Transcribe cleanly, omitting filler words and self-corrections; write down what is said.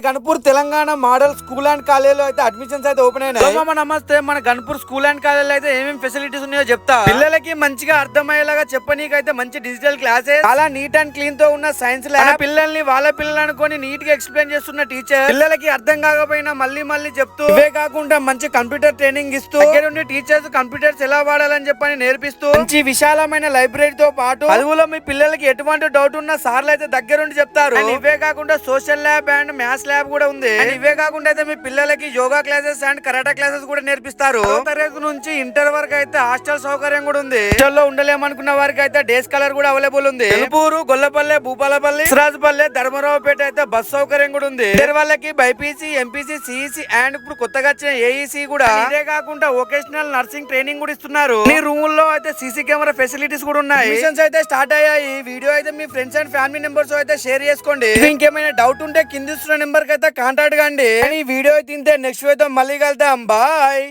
Ganapur Telangana model school and college లో అయితే admissions అయితే ఓపెన్ అయినాయి. నమస్తే. మన గణపూర్ స్కూల్ అండ్ కాలేజ్ లో అయితే ఏమేమి ఫెసిలిటీస్ ఉన్నాయో చెప్తా. పిల్లలకి మంచిగా అర్థమయ్యేలాగా చెప్పనీకైతే మంచి డిజిటల్ క్లాసెస్, చాలా నీట్ అండ్ క్లీన్ తో ఉన్న సైన్స్ ల్యాబ్, పిల్లల్ని వాళ్ళ పిల్లలు అనుకొని నీట్ గా ఎక్స్ప్లెయిన్ చేస్తున్న టీచర్, పిల్లలకి అర్థం కాకపోయినా మళ్ళీ మళ్ళీ చెప్తూ, ఇవే కాకుండా మంచి కంప్యూటర్ ట్రైనింగ్ ఇస్తూ, దగ్గరుండి టీచర్స్ కంప్యూటర్స్ ఎలా వాడాలని చెప్పని నేర్పిస్తూ, మంచి విశాలమైన లైబ్రరీతో పాటు చదువులో మీ పిల్లలకి ఎటువంటి డౌట్ ఉన్నా సార్లు అయితే దగ్గరుండి చెప్తారు. ఇవే కాకుండా social lab and maths lab కూడా ఉంది. ఇవే కాకుండా అయితే మీ పిల్లలకి యోగా క్లాసెస్ అండ్ కరాటా క్లాసెస్ కూడా నేర్పిస్తారు. తరగతి నుంచి ఇంటర్ వరకు అయితే హాస్టల్ సౌకర్యం కూడా ఉంది. హాస్టల్లో ఉండలేమనుకున్న వారికి అయితే డే స్కాలర్ కూడా అవైలబుల్ ఉంది. తెలుపూరు, గొల్లపల్లె, భూపాలపల్లి, సిరాజపల్లె, ధర్మరావుపేట అయితే బస్ సౌకర్యం కూడా ఉంది. ఇంటర్ వాళ్ళకి బైపీసీ, ఎంపీసీ, సిఈసీ అండ్ ఇప్పుడు కొత్తగా వచ్చిన ఏఈసీ కూడా. ఇదే కాకుండా వొకేషనల్ నర్సింగ్ ట్రైనింగ్ కూడా ఇస్తున్నారు. ఈ రూముల్లో అయితే సీసీ కెమెరా ఫెసిలిటీస్ కూడా ఉన్నాయి. అడ్మిషన్స్ అయితే స్టార్ట్ అయ్యాయి. వీడియో అయితే మీ ఫ్రెండ్స్ అండ్ ఫ్యామిలీ మెంబర్స్ అయితే షేర్ చేసుకోండి. ఇంకేమైనా డౌట్ ఉంటే కింద నెంబర్ కి అయితే కాంటాక్ట్ కండి. ఈ వీడియో అయితే నెక్స్ట్ వీడియో మళ్ళీ కలుద్దాం. బాయ్.